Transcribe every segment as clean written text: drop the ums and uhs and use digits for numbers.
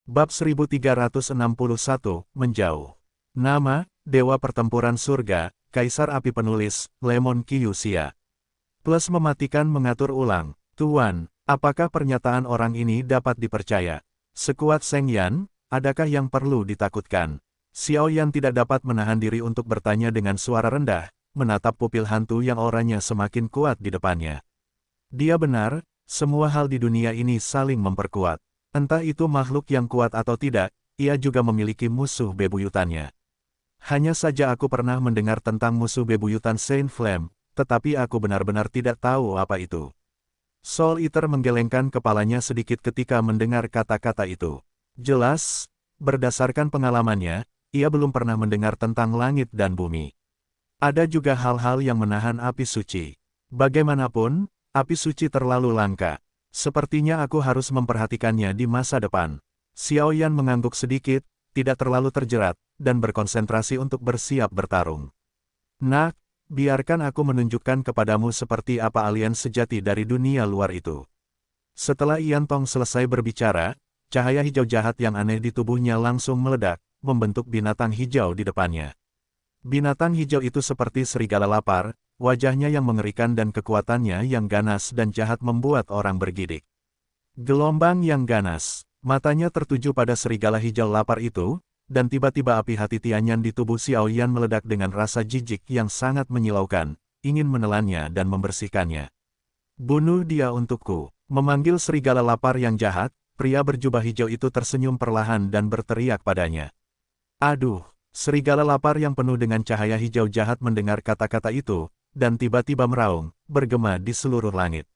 Bab 1361, Menjauh. Nama, Dewa Pertempuran Surga, Kaisar Api Penulis, Lemon Kyusia. Plus mematikan mengatur ulang. Tuan, apakah pernyataan orang ini dapat dipercaya? Sekuat Seng Yan, adakah yang perlu ditakutkan? Xiao Yan tidak dapat menahan diri untuk bertanya dengan suara rendah, menatap pupil hantu yang auranya semakin kuat di depannya. Dia benar, semua hal di dunia ini saling memperkuat. Entah itu makhluk yang kuat atau tidak, ia juga memiliki musuh bebuyutannya. Hanya saja aku pernah mendengar tentang musuh bebuyutan Saint Flame, tetapi aku benar-benar tidak tahu apa itu. Soul Eater menggelengkan kepalanya sedikit ketika mendengar kata-kata itu. Jelas, berdasarkan pengalamannya, ia belum pernah mendengar tentang langit dan bumi. Ada juga hal-hal yang menahan api suci. Bagaimanapun, api suci terlalu langka. Sepertinya aku harus memperhatikannya di masa depan. Xiao Yan mengangguk sedikit, tidak terlalu terjerat, dan berkonsentrasi untuk bersiap bertarung. Nak, biarkan aku menunjukkan kepadamu seperti apa alien sejati dari dunia luar itu. Setelah Ian Tong selesai berbicara, cahaya hijau jahat yang aneh di tubuhnya langsung meledak, membentuk binatang hijau di depannya. Binatang hijau itu seperti serigala lapar, wajahnya yang mengerikan dan kekuatannya yang ganas dan jahat membuat orang bergidik. Gelombang yang ganas, matanya tertuju pada serigala hijau lapar itu, dan tiba-tiba api hati Tianyan di tubuh Xiao Yan meledak dengan rasa jijik yang sangat menyilaukan, ingin menelannya dan membersihkannya. Bunuh dia untukku. Memanggil serigala lapar yang jahat, pria berjubah hijau itu tersenyum perlahan dan berteriak padanya. Aduh, serigala lapar yang penuh dengan cahaya hijau jahat mendengar kata-kata itu, dan tiba-tiba meraung, bergema di seluruh langit.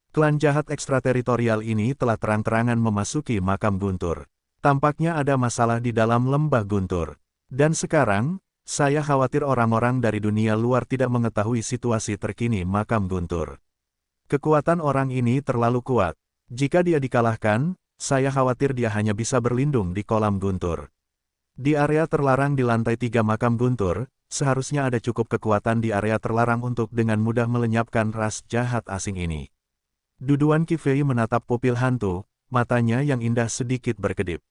Klan jahat ekstrateritorial ini telah terang-terangan memasuki makam Guntur. Tampaknya ada masalah di dalam lembah Guntur. Dan sekarang, saya khawatir orang-orang dari dunia luar tidak mengetahui situasi terkini makam Guntur. Kekuatan orang ini terlalu kuat. Jika dia dikalahkan, saya khawatir dia hanya bisa berlindung di kolam Guntur. Di area terlarang di lantai 3 makam Guntur, seharusnya ada cukup kekuatan di area terlarang untuk dengan mudah melenyapkan ras jahat asing ini. Duduan Qi Fei menatap pupil hantu, matanya yang indah sedikit berkedip.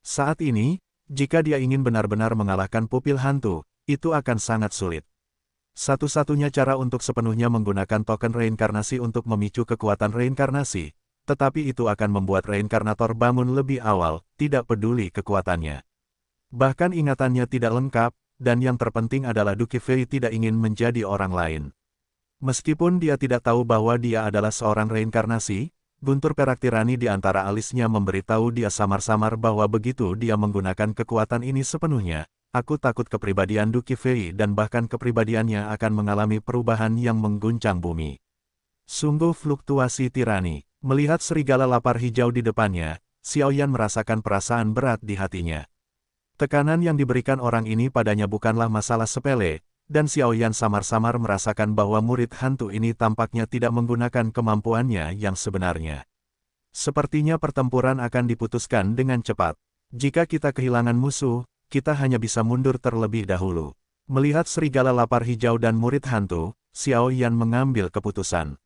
Saat ini, jika dia ingin benar-benar mengalahkan pupil hantu, itu akan sangat sulit. Satu-satunya cara untuk sepenuhnya menggunakan token reinkarnasi untuk memicu kekuatan reinkarnasi, tetapi itu akan membuat reinkarnator bangun lebih awal, tidak peduli kekuatannya. Bahkan ingatannya tidak lengkap, dan yang terpenting adalah Du Qifei tidak ingin menjadi orang lain. Meskipun dia tidak tahu bahwa dia adalah seorang reinkarnasi, guntur perak tirani di antara alisnya memberitahu dia samar-samar bahwa begitu dia menggunakan kekuatan ini sepenuhnya, aku takut kepribadian Du Qifei dan bahkan kepribadiannya akan mengalami perubahan yang mengguncang bumi. Sungguh fluktuasi tirani. Melihat serigala lapar hijau di depannya, Xiao Yan merasakan perasaan berat di hatinya. Tekanan yang diberikan orang ini padanya bukanlah masalah sepele, dan Xiao Yan samar-samar merasakan bahwa murid hantu ini tampaknya tidak menggunakan kemampuannya yang sebenarnya. Sepertinya pertempuran akan diputuskan dengan cepat. Jika kita kehilangan musuh, kita hanya bisa mundur terlebih dahulu. Melihat serigala lapar hijau dan murid hantu, Xiao Yan mengambil keputusan.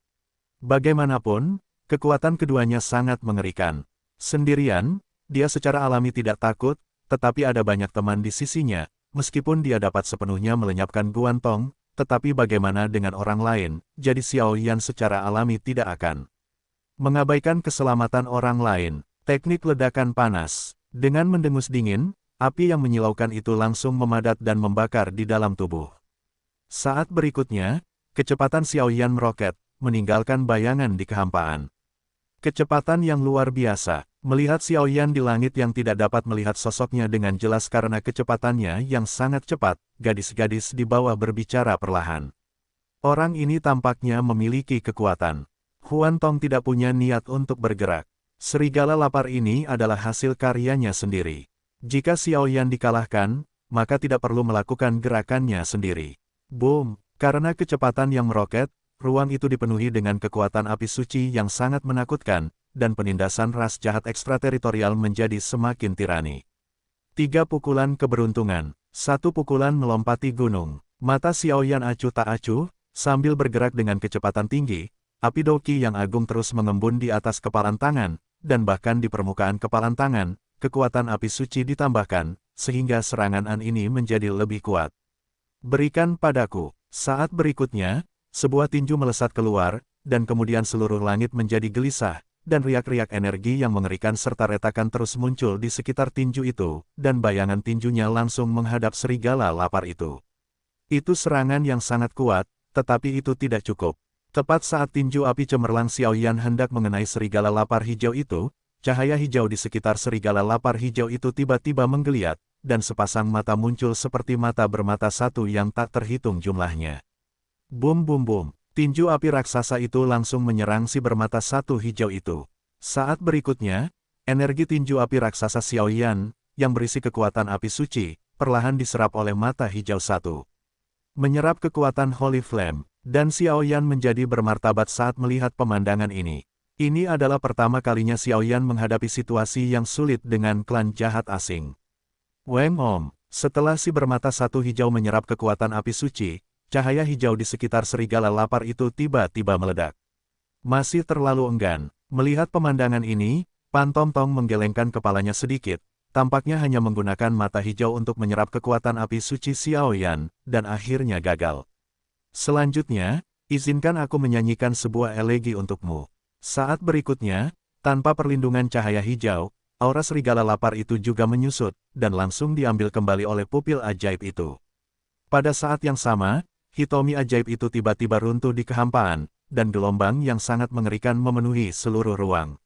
Bagaimanapun, kekuatan keduanya sangat mengerikan. Sendirian, dia secara alami tidak takut, tetapi ada banyak teman di sisinya, meskipun dia dapat sepenuhnya melenyapkan Guan Tong, tetapi bagaimana dengan orang lain, jadi Xiao Yan secara alami tidak akan mengabaikan keselamatan orang lain. Teknik ledakan panas. Dengan mendengus dingin, api yang menyilaukan itu langsung memadat dan membakar di dalam tubuh. Saat berikutnya, kecepatan Xiao Yan meroket, meninggalkan bayangan di kehampaan. Kecepatan yang luar biasa. Melihat Xiao Yan di langit yang tidak dapat melihat sosoknya dengan jelas karena kecepatannya yang sangat cepat, gadis-gadis di bawah berbicara perlahan. Orang ini tampaknya memiliki kekuatan. Huan Tong tidak punya niat untuk bergerak. Serigala lapar ini adalah hasil karyanya sendiri. Jika Xiao Yan dikalahkan, maka tidak perlu melakukan gerakannya sendiri. Boom! Karena kecepatan yang meroket, ruang itu dipenuhi dengan kekuatan api suci yang sangat menakutkan, dan penindasan ras jahat ekstrateritorial menjadi semakin tirani. 3 pukulan keberuntungan, 1 pukulan melompati gunung. Mata Xiao Yan acuh tak acuh, sambil bergerak dengan kecepatan tinggi, api Doqi yang agung terus mengembun di atas kepalan tangan, dan bahkan di permukaan kepalan tangan, kekuatan api suci ditambahkan, sehingga serangan An ini menjadi lebih kuat. Berikan padaku. Saat berikutnya, sebuah tinju melesat keluar, dan kemudian seluruh langit menjadi gelisah, dan riak-riak energi yang mengerikan serta retakan terus muncul di sekitar tinju itu, dan bayangan tinjunya langsung menghadap serigala lapar itu. Itu serangan yang sangat kuat, tetapi itu tidak cukup. Tepat saat tinju api cemerlang Xiaoyan hendak mengenai serigala lapar hijau itu, cahaya hijau di sekitar serigala lapar hijau itu tiba-tiba menggeliat, dan sepasang mata muncul seperti mata bermata satu yang tak terhitung jumlahnya. Bum bum bum, tinju api raksasa itu langsung menyerang si bermata satu hijau itu. Saat berikutnya, energi tinju api raksasa Xiaoyan, yang berisi kekuatan api suci, perlahan diserap oleh mata hijau satu. Menyerap kekuatan Holy Flame, dan Xiaoyan menjadi bermartabat saat melihat pemandangan ini. Ini adalah pertama kalinya Xiaoyan menghadapi situasi yang sulit dengan klan jahat asing. Weng Om, setelah si bermata satu hijau menyerap kekuatan api suci, cahaya hijau di sekitar serigala lapar itu tiba-tiba meledak. Masih terlalu enggan. Melihat pemandangan ini, Pan Tong Tong menggelengkan kepalanya sedikit, tampaknya hanya menggunakan mata hijau untuk menyerap kekuatan api suci Xiaoyan, dan akhirnya gagal. Selanjutnya, izinkan aku menyanyikan sebuah elegi untukmu. Saat berikutnya, tanpa perlindungan cahaya hijau, aura serigala lapar itu juga menyusut, dan langsung diambil kembali oleh pupil ajaib itu. Pada saat yang sama, Hitomi ajaib itu tiba-tiba runtuh di kehampaan, dan gelombang yang sangat mengerikan memenuhi seluruh ruang.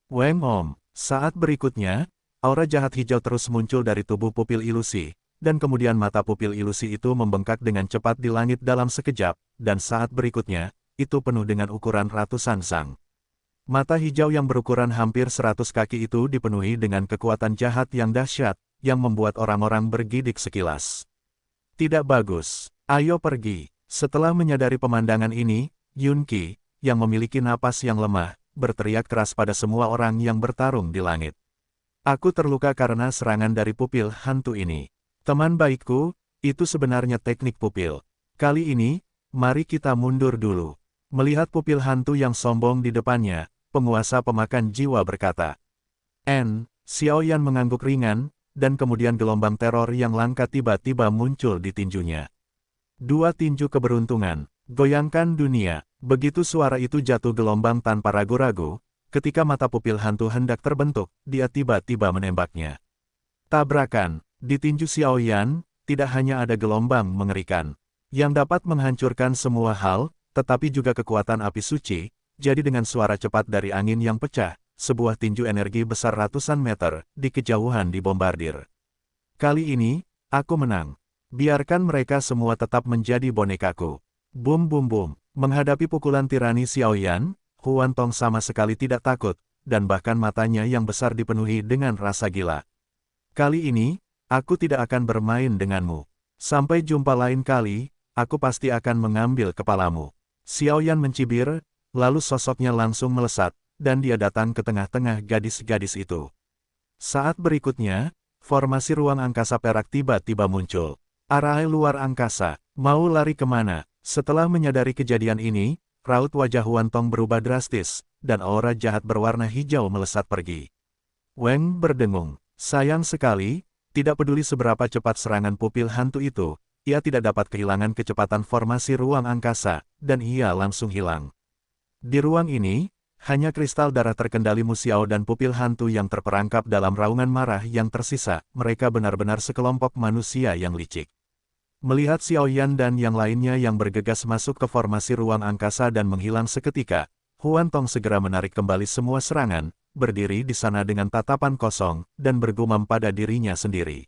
Weng Om, saat berikutnya, aura jahat hijau terus muncul dari tubuh pupil ilusi, dan kemudian mata pupil ilusi itu membengkak dengan cepat di langit dalam sekejap, dan saat berikutnya, itu penuh dengan ukuran ratusan sang. Mata hijau yang berukuran hampir 100 kaki itu dipenuhi dengan kekuatan jahat yang dahsyat, yang membuat orang-orang bergidik sekilas. Tidak bagus, ayo pergi. Setelah menyadari pemandangan ini, Yun Qi, yang memiliki napas yang lemah, berteriak keras pada semua orang yang bertarung di langit. Aku terluka karena serangan dari pupil hantu ini. Teman baikku, itu sebenarnya teknik pupil. Kali ini, mari kita mundur dulu. Melihat pupil hantu yang sombong di depannya, penguasa pemakan jiwa berkata. Xiaoyan mengangguk ringan, dan kemudian gelombang teror yang langka tiba-tiba muncul di tinjunya. Dua tinju keberuntungan, goyangkan dunia. Begitu suara itu jatuh gelombang tanpa ragu-ragu, ketika mata pupil hantu hendak terbentuk, dia tiba-tiba menembaknya. Tabrakan. Di tinju Xiaoyan, tidak hanya ada gelombang mengerikan, yang dapat menghancurkan semua hal, tetapi juga kekuatan api suci, jadi dengan suara cepat dari angin yang pecah, sebuah tinju energi besar ratusan meter, di kejauhan dibombardir. Kali ini, aku menang. Biarkan mereka semua tetap menjadi bonekaku. Bum bum bum, menghadapi pukulan tirani Xiaoyan, Huan Tong sama sekali tidak takut, dan bahkan matanya yang besar dipenuhi dengan rasa gila. Kali ini, aku tidak akan bermain denganmu. Sampai jumpa lain kali, aku pasti akan mengambil kepalamu. Xiaoyan mencibir, lalu sosoknya langsung melesat, dan dia datang ke tengah-tengah gadis-gadis itu. Saat berikutnya, formasi ruang angkasa perak tiba-tiba muncul. Arai luar angkasa, mau lari kemana? Setelah menyadari kejadian ini, raut wajah Huan Tong berubah drastis, dan aura jahat berwarna hijau melesat pergi. Weng berdengung, sayang sekali. Tidak peduli seberapa cepat serangan pupil hantu itu, ia tidak dapat kehilangan kecepatan formasi ruang angkasa, dan ia langsung hilang. Di ruang ini, hanya kristal darah terkendali Musiao dan pupil hantu yang terperangkap dalam raungan marah yang tersisa, mereka benar-benar sekelompok manusia yang licik. Melihat Xiaoyan dan yang lainnya yang bergegas masuk ke formasi ruang angkasa dan menghilang seketika, Huan Tong segera menarik kembali semua serangan, berdiri di sana dengan tatapan kosong, dan bergumam pada dirinya sendiri.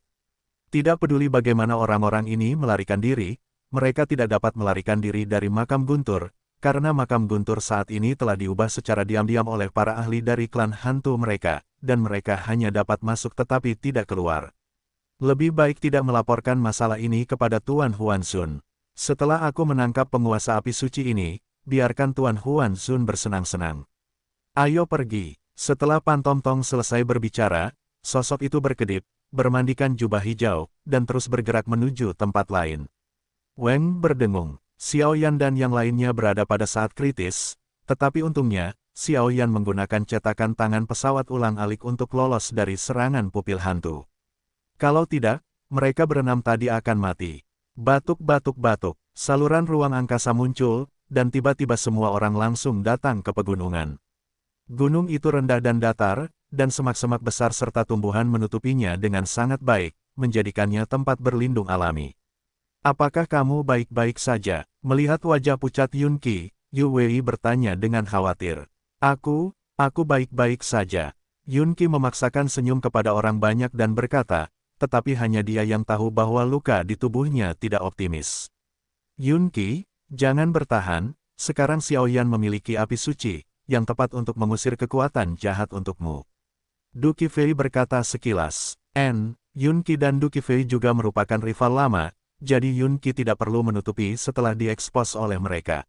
Tidak peduli bagaimana orang-orang ini melarikan diri, mereka tidak dapat melarikan diri dari makam Guntur, karena makam Guntur saat ini telah diubah secara diam-diam oleh para ahli dari klan hantu mereka, dan mereka hanya dapat masuk tetapi tidak keluar. Lebih baik tidak melaporkan masalah ini kepada Tuan Huan Sun. Setelah aku menangkap penguasa api suci ini, biarkan Tuan Huan Sun bersenang-senang. Ayo pergi. Setelah Pan Tong Tong selesai berbicara, sosok itu berkedip, bermandikan jubah hijau, dan terus bergerak menuju tempat lain. Weng berdengung. Xiaoyan dan yang lainnya berada pada saat kritis, tetapi untungnya, Xiao Yan menggunakan cetakan tangan pesawat ulang-alik untuk lolos dari serangan pupil hantu. Kalau tidak, mereka berenam tadi akan mati. Batuk-batuk-batuk, saluran ruang angkasa muncul, dan tiba-tiba semua orang langsung datang ke pegunungan. Gunung itu rendah dan datar, dan semak-semak besar serta tumbuhan menutupinya dengan sangat baik, menjadikannya tempat berlindung alami. Apakah kamu baik-baik saja? Melihat wajah pucat Yun Qi, Yu Wei bertanya dengan khawatir. Aku baik-baik saja. Yun Qi memaksakan senyum kepada orang banyak dan berkata, tetapi hanya dia yang tahu bahwa luka di tubuhnya tidak optimis. Yun Qi, jangan bertahan, sekarang Xiao Yan memiliki api suci, yang tepat untuk mengusir kekuatan jahat untukmu. Du Qifei berkata sekilas. Yun Qi dan Du Qifei juga merupakan rival lama, jadi Yun Qi tidak perlu menutupi setelah diekspos oleh mereka.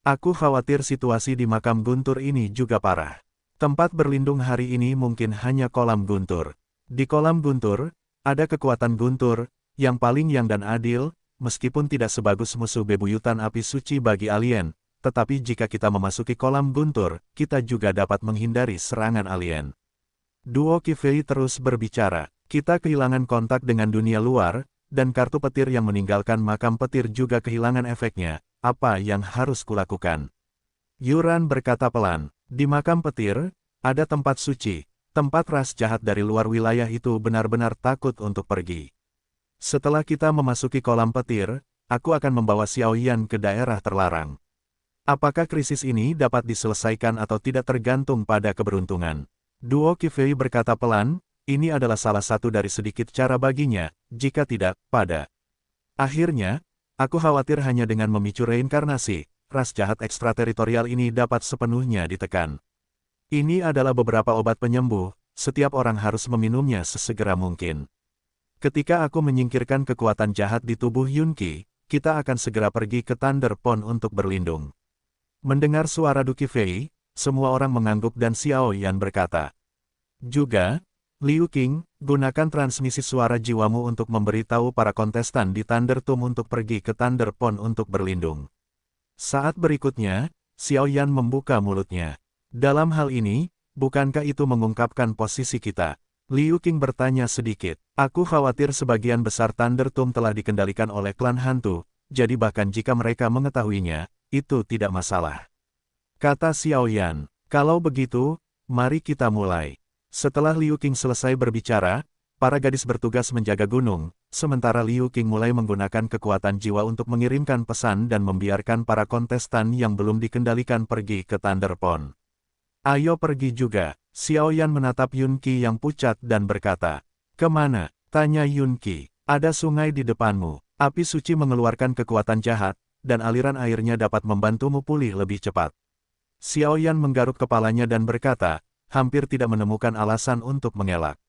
Aku khawatir situasi di makam guntur ini juga parah. Tempat berlindung hari ini mungkin hanya kolam guntur. Di kolam guntur, ada kekuatan guntur, yang paling yang dan adil, meskipun tidak sebagus musuh bebuyutan api suci bagi alien, tetapi jika kita memasuki kolam guntur, kita juga dapat menghindari serangan alien. Duo Qifei terus berbicara, kita kehilangan kontak dengan dunia luar, dan kartu petir yang meninggalkan makam petir juga kehilangan efeknya. Apa yang harus kulakukan? Yuran berkata pelan, di makam petir, ada tempat suci, tempat ras jahat dari luar wilayah itu benar-benar takut untuk pergi. Setelah kita memasuki kolam petir, aku akan membawa Xiao Yan ke daerah terlarang. Apakah krisis ini dapat diselesaikan atau tidak tergantung pada keberuntungan? Duo Qifei berkata pelan, ini adalah salah satu dari sedikit cara baginya, jika tidak, pada akhirnya, aku khawatir hanya dengan memicu reinkarnasi, ras jahat ekstrateritorial ini dapat sepenuhnya ditekan. Ini adalah beberapa obat penyembuh, setiap orang harus meminumnya sesegera mungkin. Ketika aku menyingkirkan kekuatan jahat di tubuh Yun Qi, kita akan segera pergi ke Thunder Pond untuk berlindung. Mendengar suara Du Qifei, semua orang mengangguk dan Xiao Yan berkata. Juga, Liu Qing, gunakan transmisi suara jiwamu untuk memberitahu para kontestan di Thunder Tomb untuk pergi ke Thunder Pond untuk berlindung. Saat berikutnya, Xiao Yan membuka mulutnya. Dalam hal ini, bukankah itu mengungkapkan posisi kita? Liu Qing bertanya sedikit. Aku khawatir sebagian besar Thunder Tomb telah dikendalikan oleh klan hantu, jadi bahkan jika mereka mengetahuinya, itu tidak masalah. Kata Xiao Yan, kalau begitu, mari kita mulai. Setelah Liu Qing selesai berbicara, para gadis bertugas menjaga gunung, sementara Liu Qing mulai menggunakan kekuatan jiwa untuk mengirimkan pesan dan membiarkan para kontestan yang belum dikendalikan pergi ke Thunder Pond. Ayo pergi juga. Xiao Yan menatap Yun Qi yang pucat dan berkata, kemana? Tanya Yun Qi. Ada sungai di depanmu. Api suci mengeluarkan kekuatan jahat, dan aliran airnya dapat membantumu pulih lebih cepat. Xiao Yan menggaruk kepalanya dan berkata, hampir tidak menemukan alasan untuk mengelak.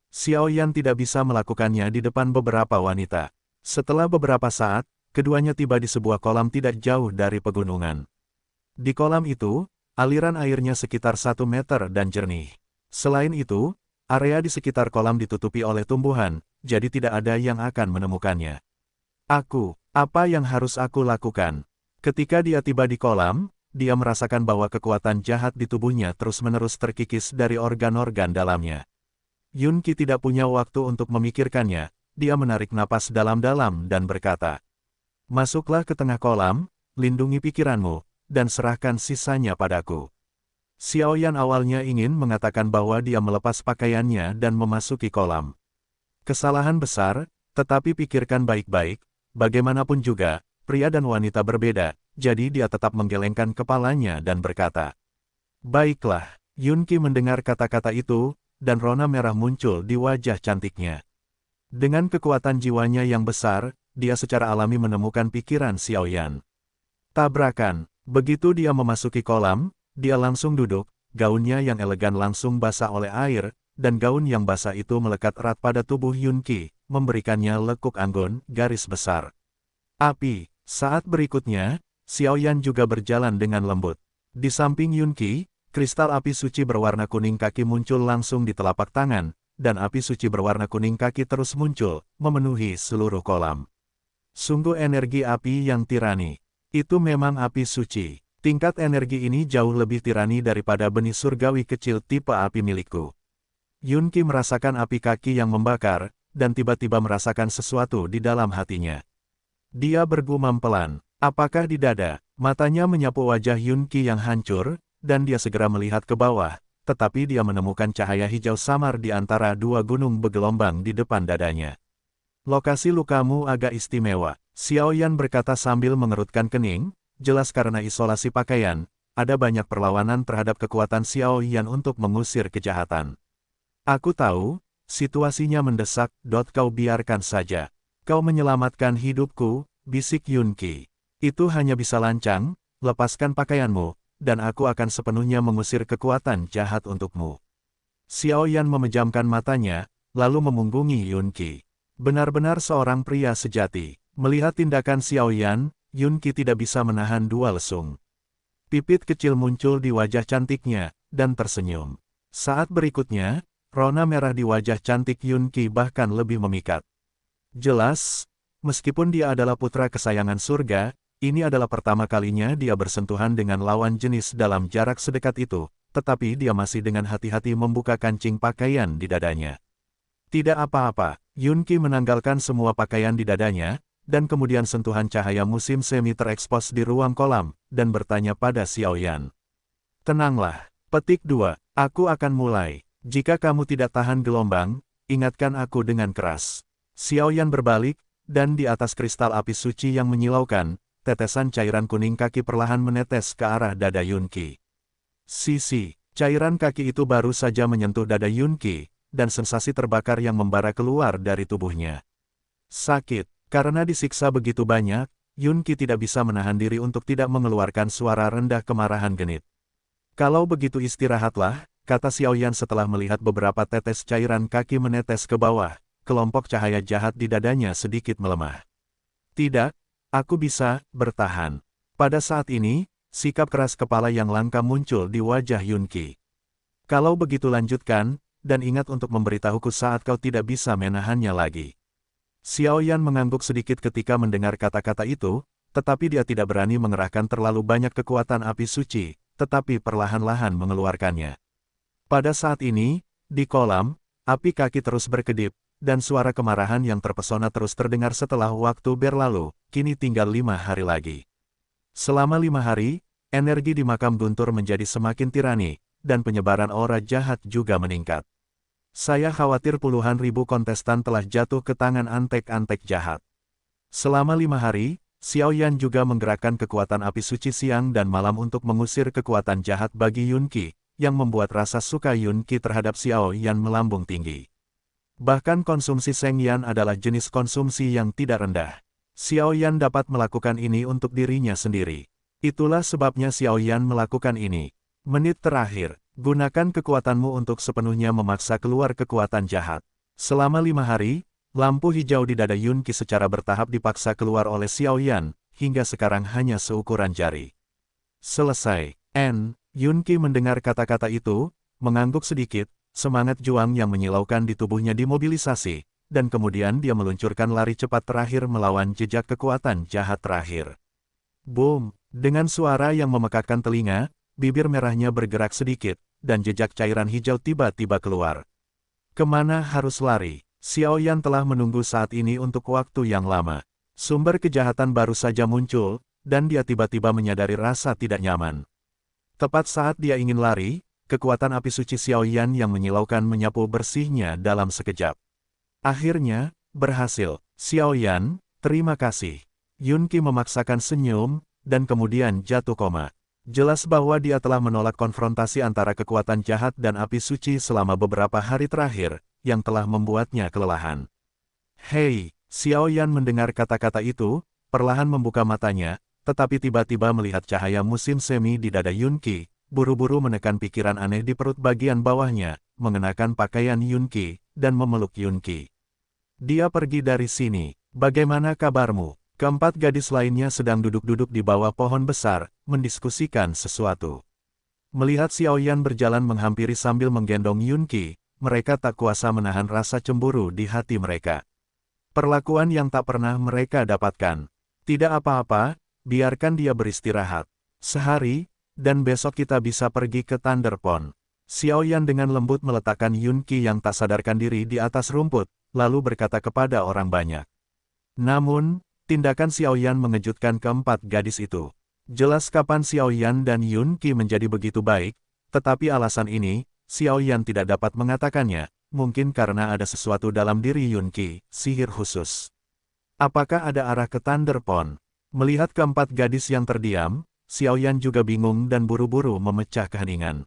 Xiao Yan tidak bisa melakukannya di depan beberapa wanita. Setelah beberapa saat, keduanya tiba di sebuah kolam tidak jauh dari pegunungan. Di kolam itu, aliran airnya sekitar 1 meter dan jernih. Selain itu, area di sekitar kolam ditutupi oleh tumbuhan, jadi tidak ada yang akan menemukannya. Apa yang harus aku lakukan? Ketika dia tiba di kolam, dia merasakan bahwa kekuatan jahat di tubuhnya terus-menerus terkikis dari organ-organ dalamnya. Yun Qi tidak punya waktu untuk memikirkannya, dia menarik napas dalam-dalam dan berkata, masuklah ke tengah kolam, lindungi pikiranmu, dan serahkan sisanya padaku. Xiao Yan awalnya ingin mengatakan bahwa dia melepas pakaiannya dan memasuki kolam. Kesalahan besar, tetapi pikirkan baik-baik, bagaimanapun juga, pria dan wanita berbeda, jadi dia tetap menggelengkan kepalanya dan berkata, baiklah. Yun Qi mendengar kata-kata itu, dan rona merah muncul di wajah cantiknya. Dengan kekuatan jiwanya yang besar, dia secara alami menemukan pikiran Xiao Yan. Tabrakan. Begitu dia memasuki kolam, dia langsung duduk, gaunnya yang elegan langsung basah oleh air, dan gaun yang basah itu melekat erat pada tubuh Yun Qi, memberikannya lekuk anggun, garis besar. Api. Saat berikutnya, Xiao Yan juga berjalan dengan lembut. Di samping Yun Qi, kristal api suci berwarna kuning kaki muncul langsung di telapak tangan, dan api suci berwarna kuning kaki terus muncul, memenuhi seluruh kolam. Sungguh energi api yang tirani. Itu memang api suci. Tingkat energi ini jauh lebih tirani daripada benih surgawi kecil tipe api milikku. Yun Qi merasakan api kaki yang membakar, dan tiba-tiba merasakan sesuatu di dalam hatinya. Dia bergumam pelan. Apakah di dada? Matanya menyapu wajah Yun Qi yang hancur, dan dia segera melihat ke bawah, tetapi dia menemukan cahaya hijau samar di antara dua gunung bergelombang di depan dadanya. Lokasi lukamu agak istimewa, Xiao Yan berkata sambil mengerutkan kening, jelas karena isolasi pakaian, ada banyak perlawanan terhadap kekuatan Xiao Yan untuk mengusir kejahatan. Aku tahu, situasinya mendesak, kau biarkan saja. Kau menyelamatkan hidupku, bisik Yun Qi. Itu hanya bisa lancang, lepaskan pakaianmu, dan aku akan sepenuhnya mengusir kekuatan jahat untukmu. Xiao Yan memejamkan matanya, lalu memunggungi Yun Qi. Benar-benar seorang pria sejati. Melihat tindakan Xiao Yan, Yun Qi tidak bisa menahan dua lesung. Pipit kecil muncul di wajah cantiknya, dan tersenyum. Saat berikutnya, rona merah di wajah cantik Yun Qi bahkan lebih memikat. Jelas, meskipun dia adalah putra kesayangan surga, ini adalah pertama kalinya dia bersentuhan dengan lawan jenis dalam jarak sedekat itu, tetapi dia masih dengan hati-hati membuka kancing pakaian di dadanya. Tidak apa-apa, Yun Qi menanggalkan semua pakaian di dadanya, dan kemudian sentuhan cahaya musim semi terekspos di ruang kolam, dan bertanya pada Xiao Yan. Tenanglah, petik 2, aku akan mulai. Jika kamu tidak tahan gelombang, ingatkan aku dengan keras. Xiao Yan berbalik, dan di atas kristal api suci yang menyilaukan, tetesan cairan kuning kaki perlahan menetes ke arah dada Yun Qi. Sisi, cairan kaki itu baru saja menyentuh dada Yun Qi, dan sensasi terbakar yang membara keluar dari tubuhnya. Sakit, karena disiksa begitu banyak, Yun Qi tidak bisa menahan diri untuk tidak mengeluarkan suara rendah kemarahan genit. Kalau begitu istirahatlah, kata Xiao Yan setelah melihat beberapa tetes cairan kaki menetes ke bawah, kelompok cahaya jahat di dadanya sedikit melemah. Tidak, aku bisa bertahan. Pada saat ini, sikap keras kepala yang langka muncul di wajah Yun Qi. Kalau begitu lanjutkan, dan ingat untuk memberitahuku saat kau tidak bisa menahannya lagi. Xiao Yan mengangguk sedikit ketika mendengar kata-kata itu, tetapi dia tidak berani mengerahkan terlalu banyak kekuatan api suci, tetapi perlahan-lahan mengeluarkannya. Pada saat ini, di kolam, api kaki terus berkedip, dan suara kemarahan yang terpesona terus terdengar setelah waktu berlalu, kini tinggal 5 hari lagi. Selama 5 hari, energi di makam Guntur menjadi semakin tirani, dan penyebaran aura jahat juga meningkat. Saya khawatir puluhan ribu kontestan telah jatuh ke tangan antek-antek jahat. Selama 5 hari, Xiao Yan juga menggerakkan kekuatan api suci siang dan malam untuk mengusir kekuatan jahat bagi Yun Qi, yang membuat rasa suka Yun Qi terhadap Xiao Yan melambung tinggi. Bahkan konsumsi Seng Yan adalah jenis konsumsi yang tidak rendah. Xiao Yan dapat melakukan ini untuk dirinya sendiri. Itulah sebabnya Xiao Yan melakukan ini. Menit terakhir, gunakan kekuatanmu untuk sepenuhnya memaksa keluar kekuatan jahat. Selama 5 hari, lampu hijau di dada Yun Qi secara bertahap dipaksa keluar oleh Xiao Yan, hingga sekarang hanya seukuran jari. Selesai. Yun Qi mendengar kata-kata itu, mengangguk sedikit, semangat juang yang menyilaukan di tubuhnya dimobilisasi, dan kemudian dia meluncurkan lari cepat terakhir melawan jejak kekuatan jahat terakhir. Boom! Dengan suara yang memekakkan telinga, bibir merahnya bergerak sedikit, dan jejak cairan hijau tiba-tiba keluar. Kemana harus lari? Xiao Yan telah menunggu saat ini untuk waktu yang lama. Sumber kejahatan baru saja muncul, dan dia tiba-tiba menyadari rasa tidak nyaman. Tepat saat dia ingin lari, kekuatan api suci Xiao Yan yang menyilaukan menyapu bersihnya dalam sekejap. Akhirnya, berhasil. Xiao Yan, terima kasih. Yun Qi memaksakan senyum, dan kemudian jatuh koma. Jelas bahwa dia telah menolak konfrontasi antara kekuatan jahat dan api suci selama beberapa hari terakhir, yang telah membuatnya kelelahan. Hei, Xiao Yan mendengar kata-kata itu, perlahan membuka matanya, tetapi tiba-tiba melihat cahaya musim semi di dada Yun Qi, buru-buru menekan pikiran aneh di perut bagian bawahnya, mengenakan pakaian Yun Qi, dan memeluk Yun Qi. Dia pergi dari sini, bagaimana kabarmu? Keempat gadis lainnya sedang duduk-duduk di bawah pohon besar, mendiskusikan sesuatu. Melihat Xiao Yan berjalan menghampiri sambil menggendong Yun Qi, mereka tak kuasa menahan rasa cemburu di hati mereka. Perlakuan yang tak pernah mereka dapatkan. Tidak apa-apa, biarkan dia beristirahat. Sehari, dan besok kita bisa pergi ke Thunder Pond. Xiao Yan dengan lembut meletakkan Yun Qi yang tak sadarkan diri di atas rumput, lalu berkata kepada orang banyak. Namun, tindakan Xiao Yan mengejutkan keempat gadis itu. Jelas kapan Xiao Yan dan Yun Qi menjadi begitu baik, tetapi alasan ini, Xiao Yan tidak dapat mengatakannya, mungkin karena ada sesuatu dalam diri Yun Qi, sihir khusus. Apakah ada arah ke Thunder Pond? Melihat keempat gadis yang terdiam, Xiao Yan juga bingung dan buru-buru memecah keheningan.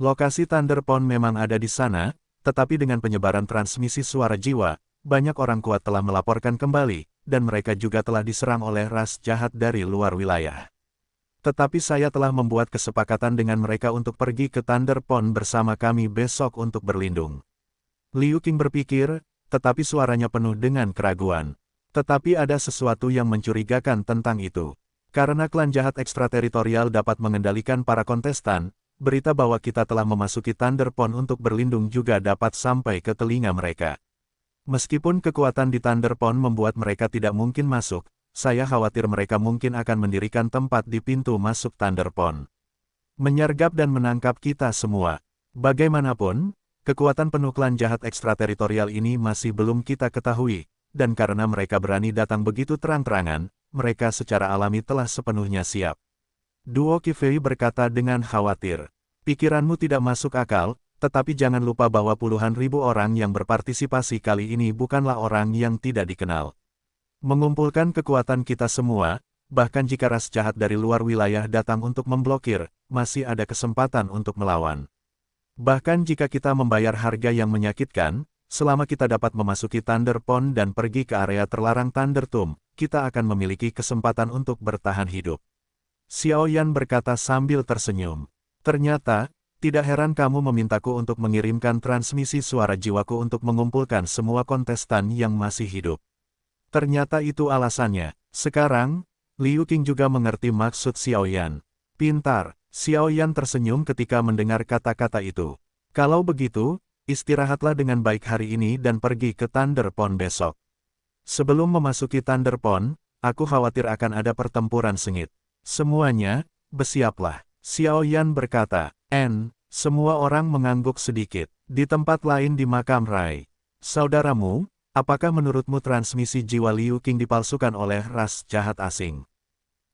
Lokasi Thunder Pond memang ada di sana, tetapi dengan penyebaran transmisi suara jiwa, banyak orang kuat telah melaporkan kembali, dan mereka juga telah diserang oleh ras jahat dari luar wilayah. Tetapi saya telah membuat kesepakatan dengan mereka untuk pergi ke Thunder Pond bersama kami besok untuk berlindung. Liu Qing berpikir, tetapi suaranya penuh dengan keraguan. Tetapi ada sesuatu yang mencurigakan tentang itu. Karena klan jahat ekstrateritorial dapat mengendalikan para kontestan, berita bahwa kita telah memasuki Thunder Pond untuk berlindung juga dapat sampai ke telinga mereka. Meskipun kekuatan di Thunder Pond membuat mereka tidak mungkin masuk, saya khawatir mereka mungkin akan mendirikan tempat di pintu masuk Thunder Pond. Menyergap dan menangkap kita semua. Bagaimanapun, kekuatan penuh klan jahat ekstrateritorial ini masih belum kita ketahui, dan karena mereka berani datang begitu terang-terangan, mereka secara alami telah sepenuhnya siap. Duo Qifei berkata dengan khawatir. Pikiranmu tidak masuk akal, tetapi jangan lupa bahwa puluhan ribu orang yang berpartisipasi kali ini bukanlah orang yang tidak dikenal. Mengumpulkan kekuatan kita semua, bahkan jika ras jahat dari luar wilayah datang untuk memblokir, masih ada kesempatan untuk melawan. Bahkan jika kita membayar harga yang menyakitkan, selama kita dapat memasuki Thunder Pond dan pergi ke area terlarang Thunder Tomb, kita akan memiliki kesempatan untuk bertahan hidup. Xiao Yan berkata sambil tersenyum. Ternyata, tidak heran kamu memintaku untuk mengirimkan transmisi suara jiwaku untuk mengumpulkan semua kontestan yang masih hidup. Ternyata itu alasannya. Sekarang, Liu Qing juga mengerti maksud Xiao Yan. Pintar, Xiao Yan tersenyum ketika mendengar kata-kata itu. Kalau begitu, istirahatlah dengan baik hari ini dan pergi ke Thunder Pond besok. Sebelum memasuki Thunder Pond, aku khawatir akan ada pertempuran sengit. Semuanya, bersiaplah. Xiao Yan berkata. Semua orang mengangguk sedikit. Di tempat lain di makam Rai. Saudaramu, apakah menurutmu transmisi jiwa Liu Qing dipalsukan oleh ras jahat asing?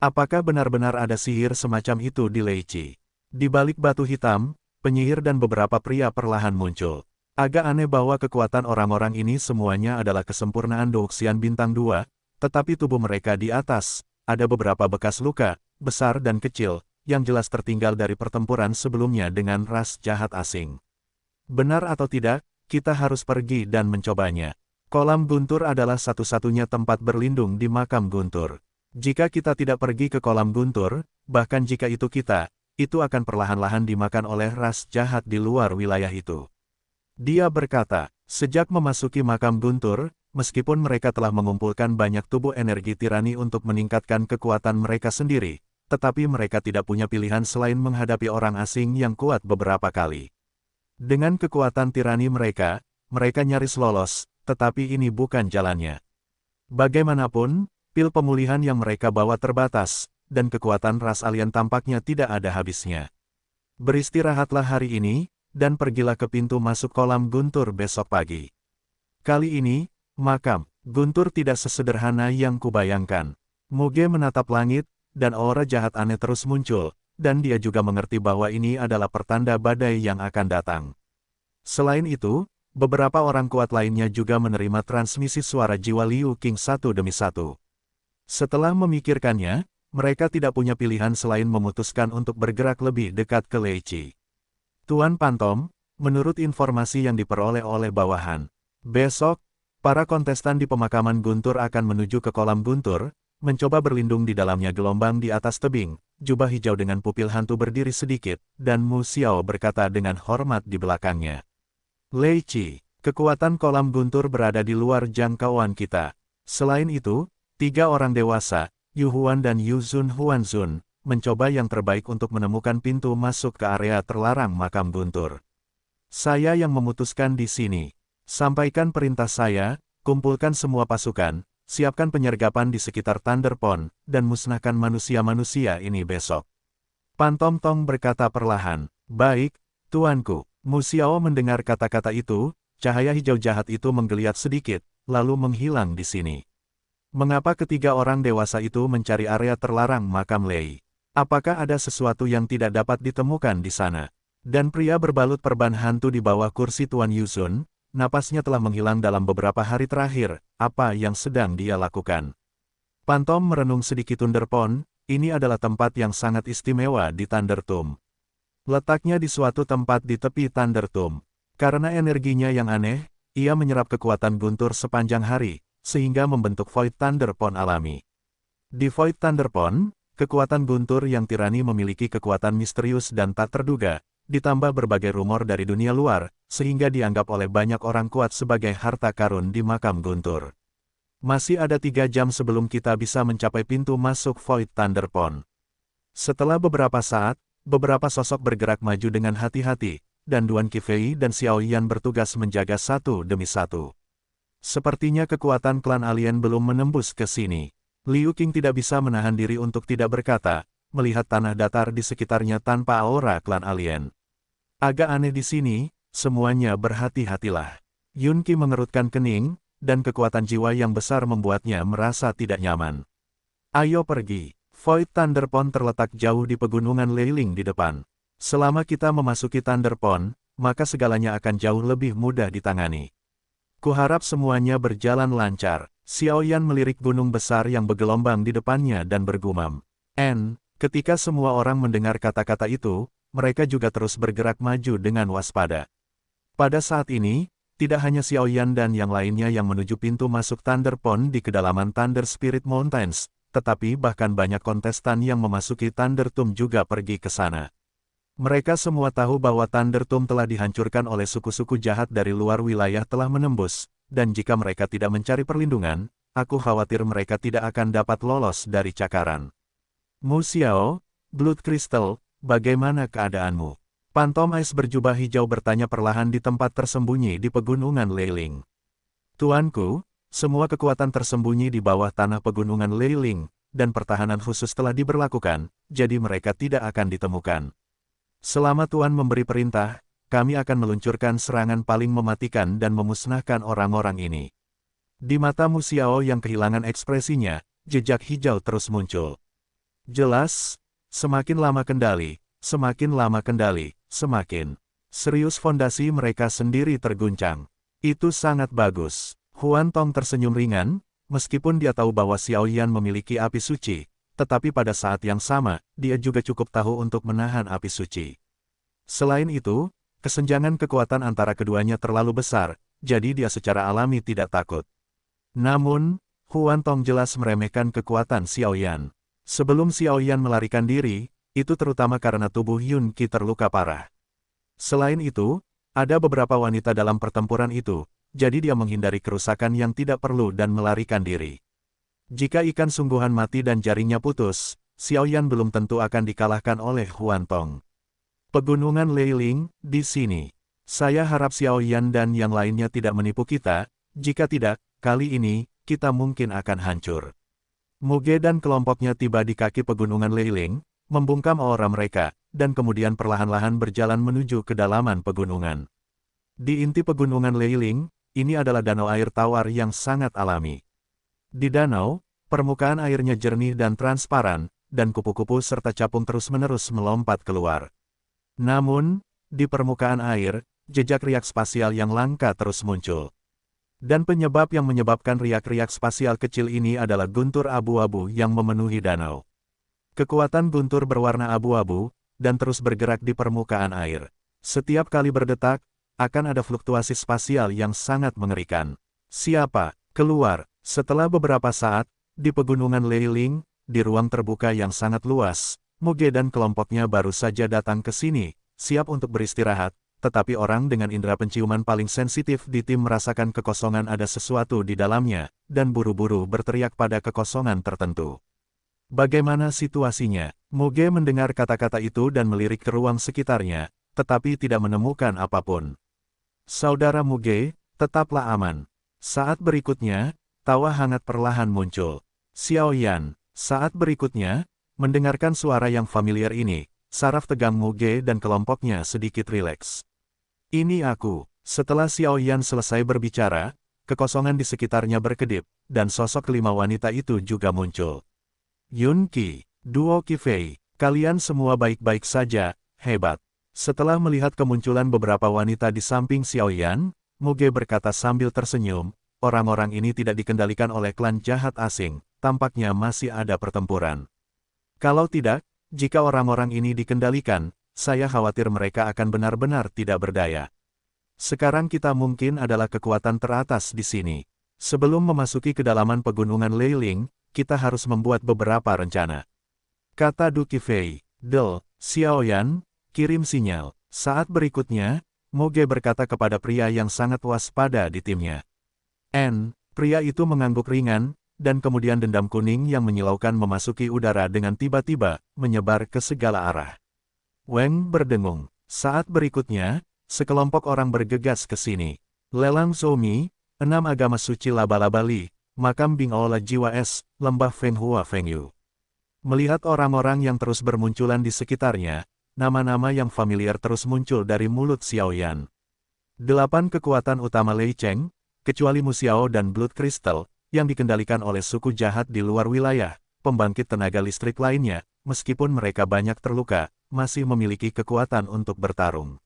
Apakah benar-benar ada sihir semacam itu di Leici? Di balik batu hitam, penyihir dan beberapa pria perlahan muncul. Agak aneh bahwa kekuatan orang-orang ini semuanya adalah kesempurnaan Douxian Bintang 2, tetapi tubuh mereka di atas, ada beberapa bekas luka, besar dan kecil, yang jelas tertinggal dari pertempuran sebelumnya dengan ras jahat asing. Benar atau tidak, kita harus pergi dan mencobanya. Kolam Guntur adalah satu-satunya tempat berlindung di makam Guntur. Jika kita tidak pergi ke kolam Guntur, bahkan jika itu kita, itu akan perlahan-lahan dimakan oleh ras jahat di luar wilayah itu. Dia berkata, sejak memasuki makam Guntur, meskipun mereka telah mengumpulkan banyak tubuh energi tirani untuk meningkatkan kekuatan mereka sendiri, tetapi mereka tidak punya pilihan selain menghadapi orang asing yang kuat beberapa kali. Dengan kekuatan tirani mereka nyaris lolos, tetapi ini bukan jalannya. Bagaimanapun, pil pemulihan yang mereka bawa terbatas, dan kekuatan ras alien tampaknya tidak ada habisnya. Beristirahatlah hari ini, dan pergilah ke pintu masuk kolam Guntur besok pagi. Kali ini, makam Guntur tidak sesederhana yang kubayangkan. Muge menatap langit, dan aura jahat aneh terus muncul, dan dia juga mengerti bahwa ini adalah pertanda badai yang akan datang. Selain itu, beberapa orang kuat lainnya juga menerima transmisi suara jiwa Liu Qing satu demi satu. Setelah memikirkannya, mereka tidak punya pilihan selain memutuskan untuk bergerak lebih dekat ke Leici. Tuan Pantom, menurut informasi yang diperoleh oleh bawahan, besok, para kontestan di pemakaman Guntur akan menuju ke kolam Guntur, mencoba berlindung di dalamnya gelombang di atas tebing, jubah hijau dengan pupil hantu berdiri sedikit, dan Mu Xiao berkata dengan hormat di belakangnya. Leici, kekuatan kolam Guntur berada di luar jangkauan kita. Selain itu, 3 orang dewasa, Yu Huan dan Yu Zun Huanzun, mencoba yang terbaik untuk menemukan pintu masuk ke area terlarang makam Guntur. Saya yang memutuskan di sini. Sampaikan perintah saya, kumpulkan semua pasukan, siapkan penyergapan di sekitar Thunder Pond, dan musnahkan manusia-manusia ini besok. Pan Tong Tong berkata perlahan, "Baik, tuanku." Mu Xiao mendengar kata-kata itu, cahaya hijau jahat itu menggeliat sedikit, lalu menghilang di sini. Mengapa ketiga orang dewasa itu mencari area terlarang makam Lei? Apakah ada sesuatu yang tidak dapat ditemukan di sana? Dan pria berbalut perban hantu di bawah kursi Tuan Yuzun, napasnya telah menghilang dalam beberapa hari terakhir, apa yang sedang dia lakukan? Pan Tong merenung sedikit. Thunderpon, ini adalah tempat yang sangat istimewa di Thunder Tomb. Letaknya di suatu tempat di tepi Thunder Tomb. Karena energinya yang aneh, ia menyerap kekuatan guntur sepanjang hari, sehingga membentuk Void Thunderpon alami. Di Void Thunderpon, kekuatan guntur yang tirani memiliki kekuatan misterius dan tak terduga, ditambah berbagai rumor dari dunia luar, sehingga dianggap oleh banyak orang kuat sebagai harta karun di makam guntur. Masih ada 3 jam sebelum kita bisa mencapai pintu masuk Void Thunderpon. Setelah beberapa saat, beberapa sosok bergerak maju dengan hati-hati, dan Duan Qifei dan Xiao Yan bertugas menjaga satu demi satu. Sepertinya kekuatan klan alien belum menembus ke sini. Liu Qing tidak bisa menahan diri untuk tidak berkata, melihat tanah datar di sekitarnya tanpa aura klan alien. Agak aneh di sini, semuanya berhati-hatilah. Yun Qi mengerutkan kening, dan kekuatan jiwa yang besar membuatnya merasa tidak nyaman. Ayo pergi. Void Thunderpon terletak jauh di pegunungan Leiling di depan. Selama kita memasuki Thunderpon, maka segalanya akan jauh lebih mudah ditangani. Kuharap semuanya berjalan lancar. Xiao Yan melirik gunung besar yang bergelombang di depannya dan bergumam. Ketika semua orang mendengar kata-kata itu, mereka juga terus bergerak maju dengan waspada. Pada saat ini, tidak hanya Xiao Yan dan yang lainnya yang menuju pintu masuk Thunderpon di kedalaman Thunder Spirit Mountains, tetapi bahkan banyak kontestan yang memasuki Thunder Tomb juga pergi ke sana. Mereka semua tahu bahwa Thunder Tomb telah dihancurkan oleh suku-suku jahat dari luar wilayah telah menembus, dan jika mereka tidak mencari perlindungan, aku khawatir mereka tidak akan dapat lolos dari cakaran. Mu Xiao, Blood Crystal, bagaimana keadaanmu? Pantom Ice berjubah hijau bertanya perlahan di tempat tersembunyi di pegunungan Leiling. Tuanku, semua kekuatan tersembunyi di bawah tanah pegunungan Leiling, dan pertahanan khusus telah diberlakukan, jadi mereka tidak akan ditemukan. Selama Tuan memberi perintah, kami akan meluncurkan serangan paling mematikan dan memusnahkan orang-orang ini. Di mata Mu Xiao yang kehilangan ekspresinya, jejak hijau terus muncul. Jelas, semakin lama kendali, semakin serius fondasi mereka sendiri terguncang. Itu sangat bagus. Huan Tong tersenyum ringan, meskipun dia tahu bahwa Xiao Yan memiliki api suci, tetapi pada saat yang sama, dia juga cukup tahu untuk menahan api suci. Selain itu, kesenjangan kekuatan antara keduanya terlalu besar, jadi dia secara alami tidak takut. Namun, Huan Tong jelas meremehkan kekuatan Xiao Yan. Sebelum Xiao Yan melarikan diri, itu terutama karena tubuh Yun Qi terluka parah. Selain itu, ada beberapa wanita dalam pertempuran itu, jadi dia menghindari kerusakan yang tidak perlu dan melarikan diri. Jika ikan sungguhan mati dan jaringnya putus, Xiao Yan belum tentu akan dikalahkan oleh Huan Tong. Pegunungan Leiling, di sini. Saya harap Xiao Yan dan yang lainnya tidak menipu kita, jika tidak, kali ini, kita mungkin akan hancur. Muge dan kelompoknya tiba di kaki pegunungan Leiling, membungkam aura mereka, dan kemudian perlahan-lahan berjalan menuju kedalaman pegunungan. Di inti pegunungan Leiling, ini adalah danau air tawar yang sangat alami. Di danau, permukaan airnya jernih dan transparan, dan kupu-kupu serta capung terus-menerus melompat keluar. Namun, di permukaan air, jejak riak spasial yang langka terus muncul. Dan penyebab yang menyebabkan riak-riak spasial kecil ini adalah guntur abu-abu yang memenuhi danau. Kekuatan guntur berwarna abu-abu, dan terus bergerak di permukaan air. Setiap kali berdetak, akan ada fluktuasi spasial yang sangat mengerikan. Siapa? Keluar. Setelah beberapa saat, di pegunungan Leiling, di ruang terbuka yang sangat luas, Muge dan kelompoknya baru saja datang ke sini, siap untuk beristirahat, tetapi orang dengan indera penciuman paling sensitif di tim merasakan kekosongan ada sesuatu di dalamnya, dan buru-buru berteriak pada kekosongan tertentu. Bagaimana situasinya? Muge mendengar kata-kata itu dan melirik ke ruang sekitarnya, tetapi tidak menemukan apapun. Saudara Muge, tetaplah aman. Saat berikutnya, tawa hangat perlahan muncul. Xiao Yan, saat berikutnya, mendengarkan suara yang familiar ini, saraf tegang Muge dan kelompoknya sedikit rileks. Ini aku. Setelah Xiao Yan selesai berbicara, kekosongan di sekitarnya berkedip, dan sosok kelima wanita itu juga muncul. Yun Qi, Duo Qifei, kalian semua baik-baik saja, hebat. Setelah melihat kemunculan beberapa wanita di samping Xiao Yan, Muge berkata sambil tersenyum, orang-orang ini tidak dikendalikan oleh klan jahat asing, tampaknya masih ada pertempuran. Kalau tidak, jika orang-orang ini dikendalikan, saya khawatir mereka akan benar-benar tidak berdaya. Sekarang kita mungkin adalah kekuatan teratas di sini. Sebelum memasuki kedalaman pegunungan Leiling, kita harus membuat beberapa rencana. Kata Du Qifei, Del, Xiao Yan, kirim sinyal. Saat berikutnya, Muge berkata kepada pria yang sangat waspada di timnya. Pria itu mengangguk ringan, dan kemudian dendam kuning yang menyilaukan memasuki udara dengan tiba-tiba, menyebar ke segala arah. Weng berdengung. Saat berikutnya, sekelompok orang bergegas ke sini. Lelang Zhoumi, 6 agama suci laba-laba Li, makam Bingola Jiwa Es, lembah Feng Hua Feng Yu. Melihat orang-orang yang terus bermunculan di sekitarnya, nama-nama yang familiar terus muncul dari mulut Xiao Yan. 8 kekuatan utama Lei Cheng, kecuali Mu Xiao dan Blood Crystal, yang dikendalikan oleh suku jahat di luar wilayah, pembangkit tenaga listrik lainnya, meskipun mereka banyak terluka, masih memiliki kekuatan untuk bertarung.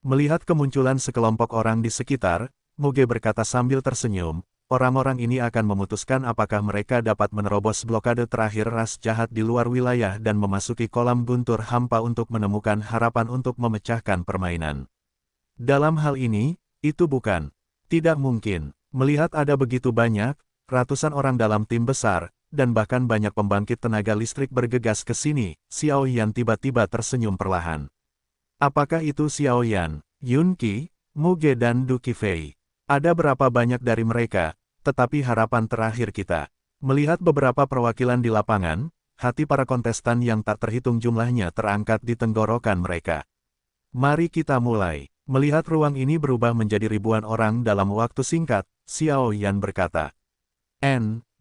Melihat kemunculan sekelompok orang di sekitar, Muge berkata sambil tersenyum, orang-orang ini akan memutuskan apakah mereka dapat menerobos blokade terakhir ras jahat di luar wilayah dan memasuki kolam guntur hampa untuk menemukan harapan untuk memecahkan permainan. Dalam hal ini, itu bukan. Tidak mungkin. Melihat ada begitu banyak, ratusan orang dalam tim besar, dan bahkan banyak pembangkit tenaga listrik bergegas ke sini, Xiao Yan tiba-tiba tersenyum perlahan. Apakah itu Xiao Yan, Yun Qi, Muge dan Du Qifei? Ada berapa banyak dari mereka, tetapi harapan terakhir kita. Melihat beberapa perwakilan di lapangan, hati para kontestan yang tak terhitung jumlahnya terangkat di tenggorokan mereka. Mari kita mulai. Melihat ruang ini berubah menjadi ribuan orang dalam waktu singkat, Xiao Yan berkata.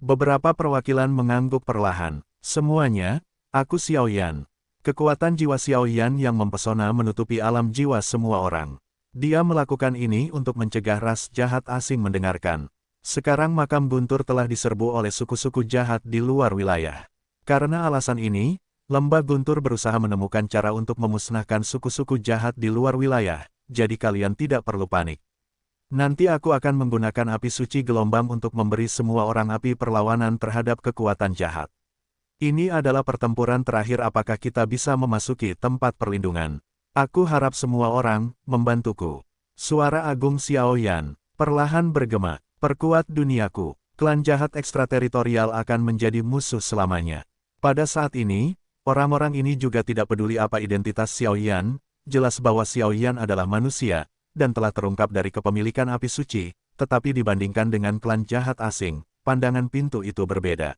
Beberapa perwakilan mengangguk perlahan. Semuanya, aku Xiao Yan. Kekuatan jiwa Xiao Yan yang mempesona menutupi alam jiwa semua orang. Dia melakukan ini untuk mencegah ras jahat asing mendengarkan. Sekarang makam Guntur telah diserbu oleh suku-suku jahat di luar wilayah. Karena alasan ini, Lembah Guntur berusaha menemukan cara untuk memusnahkan suku-suku jahat di luar wilayah, jadi kalian tidak perlu panik. Nanti aku akan menggunakan api suci gelombang untuk memberi semua orang api perlawanan terhadap kekuatan jahat. Ini adalah pertempuran terakhir apakah kita bisa memasuki tempat perlindungan. Aku harap semua orang membantuku. Suara agung Xiao Yan perlahan bergema. Perkuat duniaku. Klan jahat ekstrateritorial akan menjadi musuh selamanya. Pada saat ini, orang-orang ini juga tidak peduli apa identitas Xiao Yan, jelas bahwa Xiao Yan adalah manusia, dan telah terungkap dari kepemilikan api suci, tetapi dibandingkan dengan klan jahat asing, pandangan pintu itu berbeda.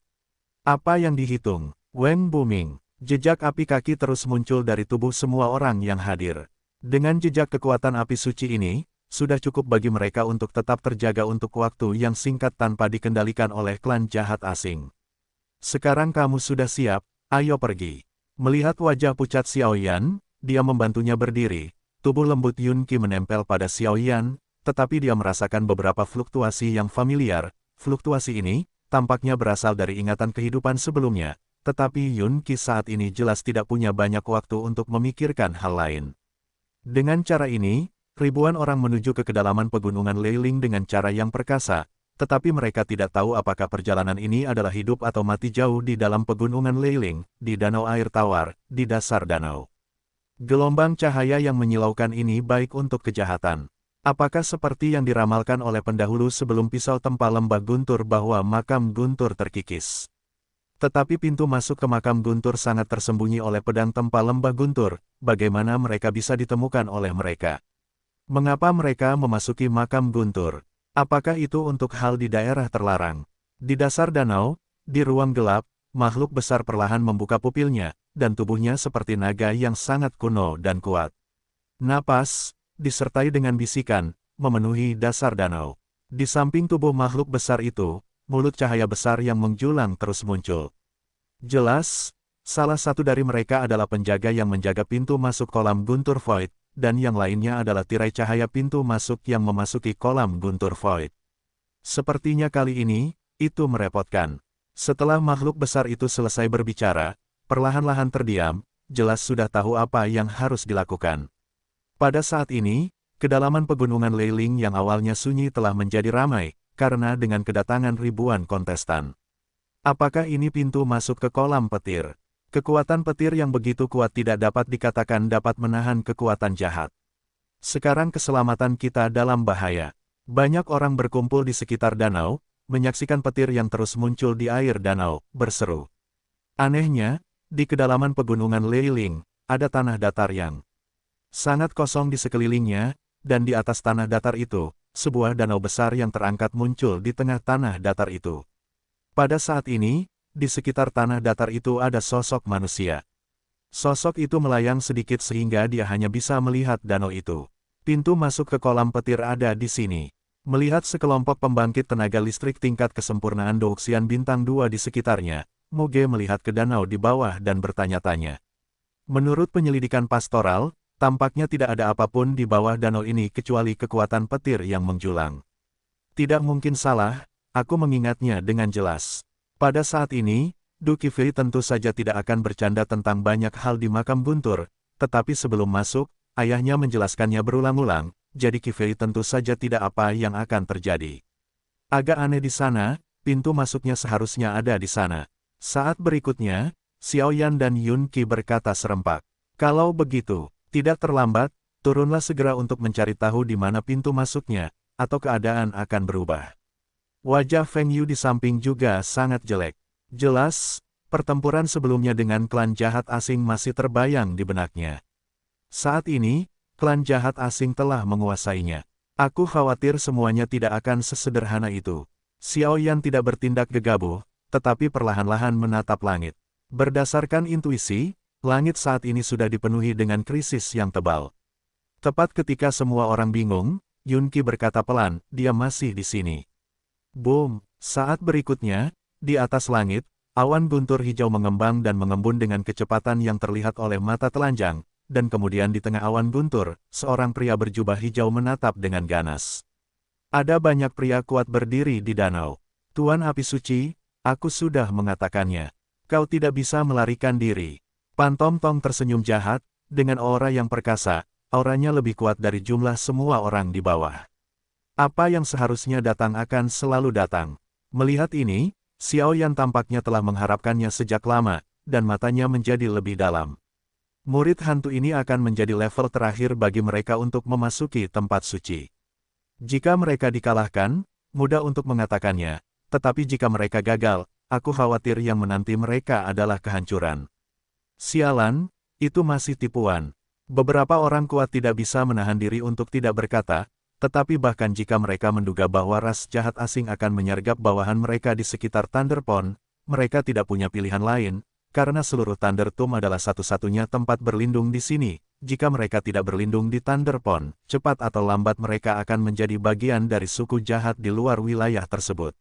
Apa yang dihitung? Weng booming. Jejak api kaki terus muncul dari tubuh semua orang yang hadir. Dengan jejak kekuatan api suci ini, sudah cukup bagi mereka untuk tetap terjaga untuk waktu yang singkat tanpa dikendalikan oleh klan jahat asing. Sekarang kamu sudah siap, ayo pergi. Melihat wajah pucat Xiao Yan, dia membantunya berdiri. Tubuh lembut Yun Qi menempel pada Xiao Yan, tetapi dia merasakan beberapa fluktuasi yang familiar. Fluktuasi ini tampaknya berasal dari ingatan kehidupan sebelumnya, tetapi Yun Qi saat ini jelas tidak punya banyak waktu untuk memikirkan hal lain. Dengan cara ini, ribuan orang menuju ke kedalaman pegunungan Leiling dengan cara yang perkasa, tetapi mereka tidak tahu apakah perjalanan ini adalah hidup atau mati jauh di dalam pegunungan Leiling, di danau air tawar, di dasar danau. Gelombang cahaya yang menyilaukan ini baik untuk kejahatan. Apakah seperti yang diramalkan oleh pendahulu sebelum pisau tempa lembah Guntur bahwa makam Guntur terkikis? Tetapi pintu masuk ke makam Guntur sangat tersembunyi oleh pedang tempa lembah Guntur, bagaimana mereka bisa ditemukan oleh mereka? Mengapa mereka memasuki makam Guntur? Apakah itu untuk hal di daerah terlarang? Di dasar danau, di ruang gelap, makhluk besar perlahan membuka pupilnya, dan tubuhnya seperti naga yang sangat kuno dan kuat. Napas, disertai dengan bisikan, memenuhi dasar danau. Di samping tubuh makhluk besar itu, mulut cahaya besar yang menjulang terus muncul. Jelas, Salah satu dari mereka adalah penjaga yang menjaga pintu masuk kolam Guntur Void, dan yang lainnya adalah tirai cahaya pintu masuk yang memasuki kolam Guntur Void. Sepertinya kali ini, itu merepotkan. Setelah makhluk besar itu selesai berbicara, perlahan-lahan terdiam, jelas sudah tahu apa yang harus dilakukan. Pada saat ini, kedalaman pegunungan Leiling yang awalnya sunyi telah menjadi ramai, karena dengan kedatangan ribuan kontestan. Apakah ini pintu masuk ke kolam petir? Kekuatan petir yang begitu kuat tidak dapat dikatakan dapat menahan kekuatan jahat. Sekarang keselamatan kita dalam bahaya. Banyak orang berkumpul di sekitar danau, menyaksikan petir yang terus muncul di air danau, berseru. Anehnya, di kedalaman pegunungan Leiling, ada tanah datar yang sangat kosong di sekelilingnya, dan di atas tanah datar itu, sebuah danau besar yang terangkat muncul di tengah tanah datar itu. Pada saat ini, di sekitar tanah datar itu ada sosok manusia. Sosok itu melayang sedikit sehingga dia hanya bisa melihat danau itu. Pintu masuk ke kolam petir ada di sini. Melihat sekelompok pembangkit tenaga listrik tingkat kesempurnaan Douxian Bintang 2 di sekitarnya, Moge melihat ke danau di bawah dan bertanya-tanya. Menurut penyelidikan pastoral, tampaknya tidak ada apapun di bawah danau ini kecuali kekuatan petir yang menjulang. Tidak mungkin salah, aku mengingatnya dengan jelas. Pada saat ini, Du Qifei tentu saja tidak akan bercanda tentang banyak hal di makam Guntur, tetapi sebelum masuk, ayahnya menjelaskannya berulang-ulang, jadi Qifei tentu saja tidak apa yang akan terjadi. Agak aneh di sana, pintu masuknya seharusnya ada di sana. Saat berikutnya, Xiao Yan dan Yun Qi berkata serempak. Kalau begitu, tidak terlambat, turunlah segera untuk mencari tahu di mana pintu masuknya, atau keadaan akan berubah. Wajah Feng Yu di samping juga sangat jelek. Jelas, pertempuran sebelumnya dengan klan jahat asing masih terbayang di benaknya. Saat ini, klan jahat asing telah menguasainya. Aku khawatir semuanya tidak akan sesederhana itu. Xiao Yan tidak bertindak gegabah, tetapi perlahan-lahan menatap langit. Berdasarkan intuisi, langit saat ini sudah dipenuhi dengan krisis yang tebal. Tepat ketika semua orang bingung, Yun Qi berkata pelan, dia masih di sini. Boom! Saat berikutnya, di atas langit, awan guntur hijau mengembang dan mengembun dengan kecepatan yang terlihat oleh mata telanjang, dan kemudian di tengah awan guntur, seorang pria berjubah hijau menatap dengan ganas. Ada banyak pria kuat berdiri di danau. Tuan Api Suci, aku sudah mengatakannya. Kau tidak bisa melarikan diri. Pantom Tong tersenyum jahat, dengan aura yang perkasa, auranya lebih kuat dari jumlah semua orang di bawah. Apa yang seharusnya datang akan selalu datang. Melihat ini, Xiao Yan tampaknya telah mengharapkannya sejak lama, dan matanya menjadi lebih dalam. Murid hantu ini akan menjadi level terakhir bagi mereka untuk memasuki tempat suci. Jika mereka dikalahkan, mudah untuk mengatakannya, tetapi jika mereka gagal, aku khawatir yang menanti mereka adalah kehancuran. Sialan, itu masih tipuan. Beberapa orang kuat tidak bisa menahan diri untuk tidak berkata, tetapi bahkan jika mereka menduga bahwa ras jahat asing akan menyergap bawahan mereka di sekitar Thunder Pond, mereka tidak punya pilihan lain, karena seluruh Thunder Tomb adalah satu-satunya tempat berlindung di sini. Jika mereka tidak berlindung di Thunder Pond, cepat atau lambat mereka akan menjadi bagian dari suku jahat di luar wilayah tersebut.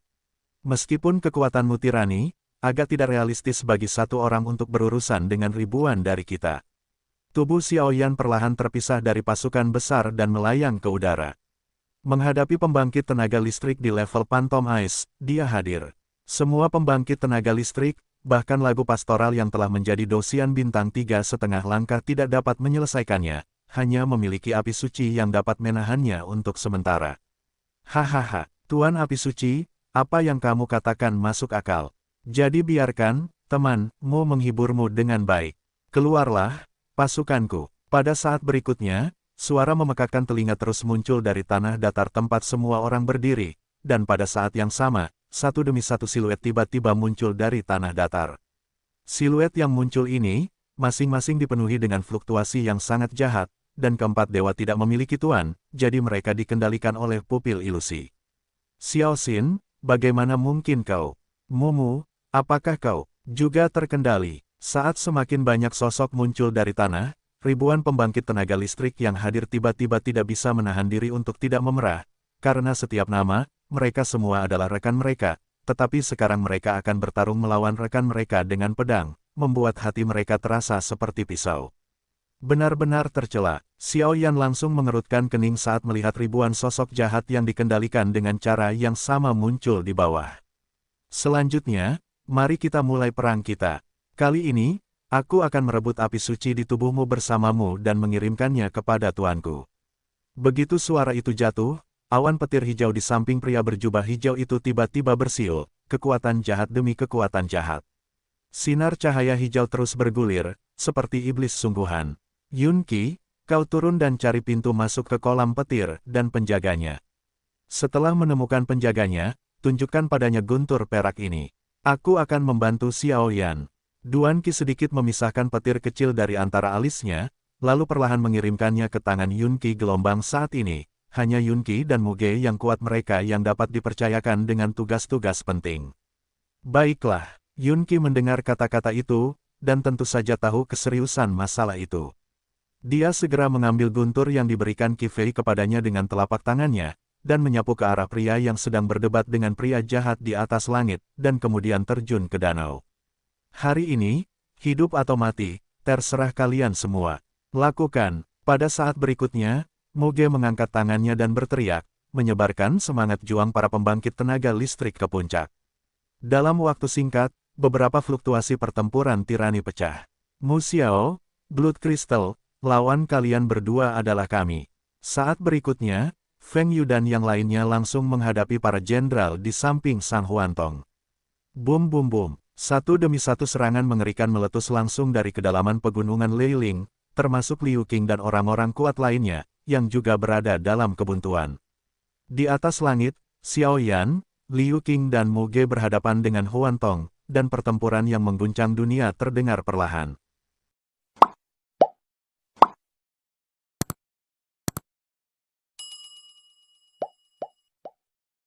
Meskipun kekuatanmu tirani, agak tidak realistis bagi satu orang untuk berurusan dengan ribuan dari kita. Tubuh Xiao Yan perlahan terpisah dari pasukan besar dan melayang ke udara. Menghadapi pembangkit tenaga listrik di level Phantom Ice, dia hadir. Semua pembangkit tenaga listrik, bahkan lagu pastoral yang telah menjadi Douxian Bintang 3,5 langkah tidak dapat menyelesaikannya, hanya memiliki api suci yang dapat menahannya untuk sementara. Hahaha, Tuan Api Suci, apa yang kamu katakan masuk akal. Jadi biarkan, temanmu menghiburmu dengan baik. Keluarlah, pasukanku. Pada saat berikutnya, suara memekakkan telinga terus muncul dari tanah datar tempat semua orang berdiri, dan pada saat yang sama, satu demi satu siluet tiba-tiba muncul dari tanah datar. Siluet yang muncul ini, masing-masing dipenuhi dengan fluktuasi yang sangat jahat, dan keempat dewa tidak memiliki tuan, jadi mereka dikendalikan oleh pupil ilusi. Xiao Xin, bagaimana mungkin kau? Mumu, apakah kau juga terkendali? Saat semakin banyak sosok muncul dari tanah, ribuan pembangkit tenaga listrik yang hadir tiba-tiba tidak bisa menahan diri untuk tidak memerah, karena setiap nama, mereka semua adalah rekan mereka, tetapi sekarang mereka akan bertarung melawan rekan mereka dengan pedang, membuat hati mereka terasa seperti pisau. Benar-benar tercela, Xiao Yan langsung mengerutkan kening saat melihat ribuan sosok jahat yang dikendalikan dengan cara yang sama muncul di bawah. Selanjutnya, mari kita mulai perang kita. Kali ini, aku akan merebut api suci di tubuhmu bersamamu dan mengirimkannya kepada tuanku. Begitu suara itu jatuh, awan petir hijau di samping pria berjubah hijau itu tiba-tiba bersiul, kekuatan jahat demi kekuatan jahat. Sinar cahaya hijau terus bergulir, seperti iblis sungguhan. Yun Qi, kau turun dan cari pintu masuk ke kolam petir dan penjaganya. Setelah menemukan penjaganya, tunjukkan padanya guntur perak ini. Aku akan membantu Xiao Yan. Duan Qi sedikit memisahkan petir kecil dari antara alisnya, lalu perlahan mengirimkannya ke tangan Yun Qi. Gelombang saat ini, hanya Yun Qi dan Muge yang kuat, mereka yang dapat dipercayakan dengan tugas-tugas penting. Baiklah, Yun Qi mendengar kata-kata itu, dan tentu saja tahu keseriusan masalah itu. Dia segera mengambil guntur yang diberikan Qi Fei kepadanya dengan telapak tangannya, dan menyapu ke arah pria yang sedang berdebat dengan pria jahat di atas langit, dan kemudian terjun ke danau. Hari ini, hidup atau mati, terserah kalian semua. Lakukan. Pada saat berikutnya, Muge mengangkat tangannya dan berteriak, menyebarkan semangat juang para pembangkit tenaga listrik ke puncak. Dalam waktu singkat, beberapa fluktuasi pertempuran tirani pecah. Mu Xiao, Blood Crystal, lawan kalian berdua adalah kami. Saat berikutnya, Feng Yu dan yang lainnya langsung menghadapi para jenderal di samping Sang Huantong. Bum bum bum, satu demi satu serangan mengerikan meletus langsung dari kedalaman pegunungan Leiling, termasuk Liu Qing dan orang-orang kuat lainnya, yang juga berada dalam kebuntuan. Di atas langit, Xiao Yan, Liu Qing dan Muge berhadapan dengan Huantong, dan pertempuran yang mengguncang dunia terdengar perlahan.